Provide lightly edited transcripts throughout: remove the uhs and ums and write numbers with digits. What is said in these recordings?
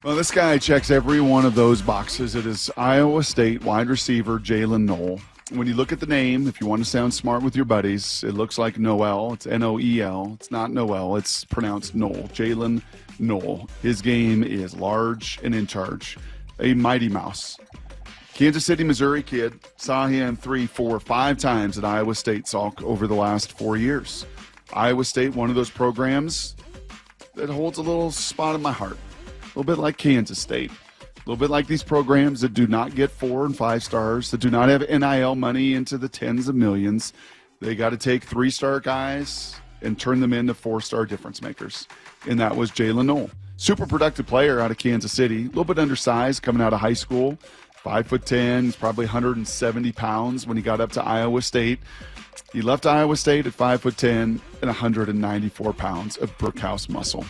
Well, this guy checks every one of those boxes. It is Iowa State wide receiver Jaylin Noel. When you look at the name, if you want to sound smart with your buddies, it looks like Noel. It's Noel. It's not Noel. It's pronounced Noel. Jaylin Noel. His game is large and in charge. A mighty mouse. Kansas City, Missouri kid. Saw him 3, 4, 5 times at Iowa State, Salk, over the last 4 years. Iowa State, one of those programs that holds a little spot in my heart. A little bit like Kansas State. A little bit like these programs that do not get 4 and 5 stars, that do not have NIL money into the tens of millions. They got to take 3-star guys and turn them into 4-star difference makers. And that was Jaylin Noel. Super productive player out of Kansas City. A little bit undersized coming out of high school. 5'10", he's probably 170 pounds when he got up to Iowa State. He left Iowa State at 5'10" and 194 pounds of Brookhouse muscle.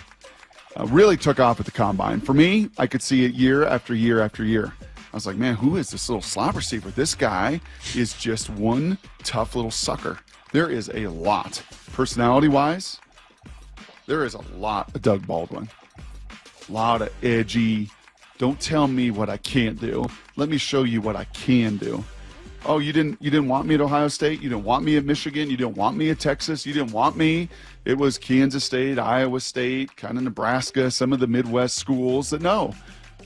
Really took off at the combine. For me, I could see it year after year after year. I was like, man, who is this little slot receiver? This guy is just one tough little sucker. There is a lot. Personality-wise, there is a lot of Doug Baldwin. A lot of edgy, don't tell me what I can't do. Let me show you what I can do. Oh, you didn't want me at Ohio State? You didn't want me at Michigan? You didn't want me at Texas? You didn't want me? It was Kansas State, Iowa State, kind of Nebraska, some of the Midwest schools that no.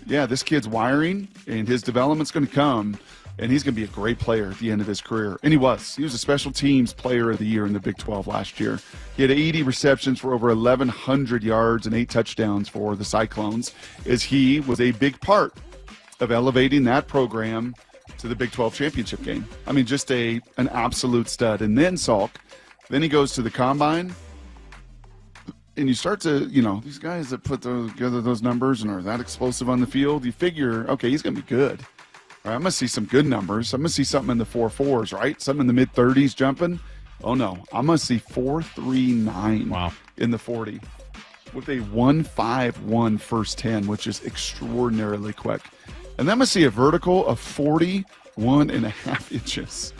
Yeah, this kid's wiring, and his development's going to come, and he's going to be a great player at the end of his career. And he was. He was a special teams player of the year in the Big 12 last year. He had 80 receptions for over 1,100 yards and 8 touchdowns for the Cyclones, as he was a big part of elevating that program to the Big 12 championship game. I mean, just an absolute stud. And then Salk, then he goes to the combine, and you start to, these guys that put together those numbers and are that explosive on the field, you figure, okay, he's going to be good. All right, I'm going to see some good numbers. I'm going to see something in the 4.4s, right? Something in the mid-30s jumping. Oh, no. I'm going to see 4.39 in the 40 with a 1.51 first 10, which is extraordinarily quick. And then I'm going to see a vertical of 41.5 inches.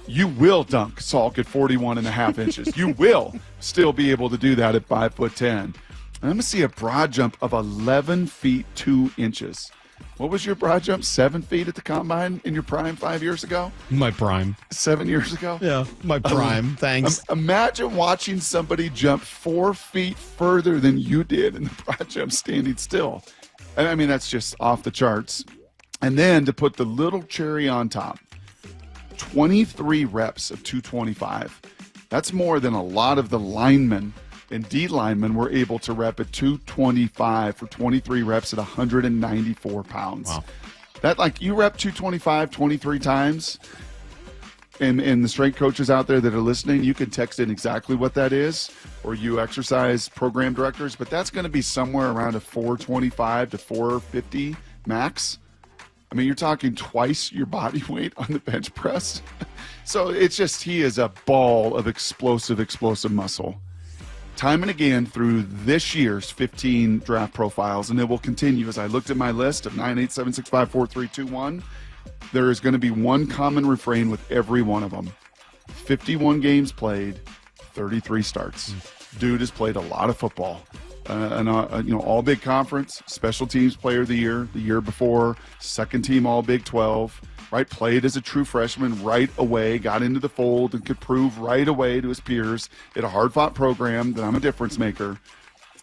You will dunk, Salk, at 41.5 inches. You will still be able to do that at 5'10". And I'm going to see a broad jump of 11 feet 2 inches. What was your broad jump? 7 feet at the combine in your prime 5 years ago? My prime. 7 years ago? Yeah, my prime. Thanks. Imagine watching somebody jump 4 feet further than you did in the broad jump standing still. I mean, that's just off the charts. And then to put the little cherry on top, 23 reps of 225. That's more than a lot of the linemen and D linemen were able to rep at 225 for 23 reps at 194 pounds. Wow. That, like, you rep 225 23 times, and the strength coaches out there that are listening, you can text in exactly what that is, or you exercise program directors, but that's going to be somewhere around a 425 to 450 max. I mean, you're talking twice your body weight on the bench press. So it's just, he is a ball of explosive muscle. Time and again through this year's 15 draft profiles, and it will continue as I looked at my list of 987654321. There is going to be one common refrain with every one of them. 51 games played, 33 starts. Dude has played a lot of football. All Big Conference, Special Teams Player of the year before, second team All Big 12, right? Played as a true freshman right away, got into the fold and could prove right away to his peers at a hard-fought program that I'm a difference maker.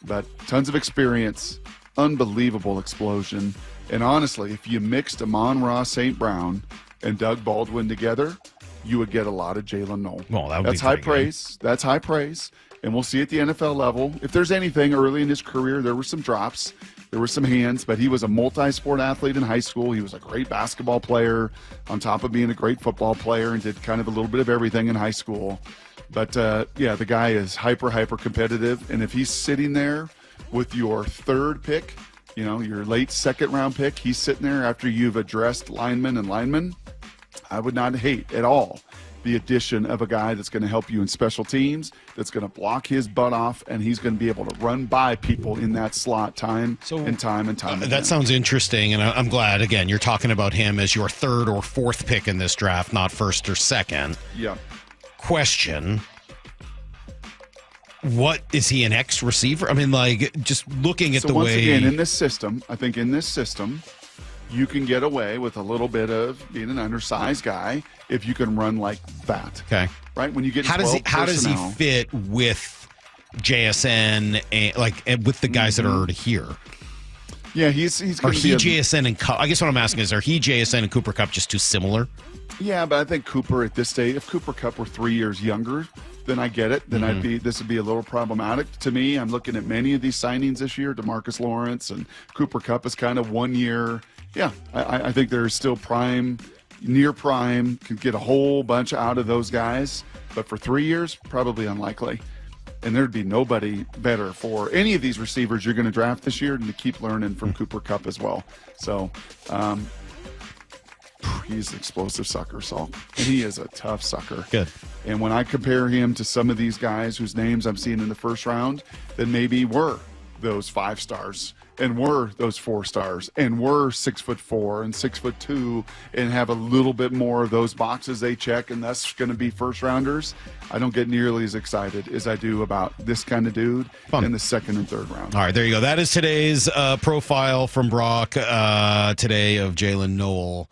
But tons of experience, unbelievable explosion. And honestly, if you mixed Amon-Ra St. Brown and Doug Baldwin together, you would get a lot of Jaylin Noel. Well, that would That's be high pretty praise. That's high praise. And we'll see at the NFL level. If there's anything early in his career, there were some drops. There were some hands, but he was a multi-sport athlete in high school. He was a great basketball player on top of being a great football player, and did kind of a little bit of everything in high school. But, the guy is hyper competitive. And if he's sitting there with your third pick, your late second-round pick, he's sitting there after you've addressed linemen, I would not hate at all the addition of a guy that's going to help you in special teams, that's going to block his butt off, and he's going to be able to run by people in that slot time and time again. That sounds interesting, and I'm glad, again, you're talking about him as your third or fourth pick in this draft, not first or second. Yeah. Question. What is he, an ex receiver? I mean, like, just looking at So the once way. again, in this system, I think in this system, you can get away with a little bit of being an undersized guy if you can run like that. Okay. Right? When you get How does he 12 personnel, fit with JSN and with the guys that are already here? Yeah, he's Are going to be he JSN and Cup? I guess what I'm asking is, are he JSN and Cooper Kupp just too similar? Yeah, but I think Cooper at this stage, if Cooper Kupp were 3 years younger, then I get it. Then this would be a little problematic to me. I'm looking at many of these signings this year. DeMarcus Lawrence and Cooper Kupp is kind of 1 year. Yeah, I think they're still prime, near prime, could get a whole bunch out of those guys. But for 3 years, probably unlikely. And there'd be nobody better for any of these receivers you're going to draft this year than to keep learning from Cooper Kupp as well. So he's an explosive sucker, Salk. And he is a tough sucker. Good. And when I compare him to some of these guys whose names I'm seeing in the first round, that maybe were those 5 stars and were those 4 stars and were 6'4" and 6'2" and have a little bit more of those boxes they check, and that's going to be first rounders, I don't get nearly as excited as I do about this kind of dude in the second and third round. All right, there you go. That is today's profile from Brock today of Jaylin Noel.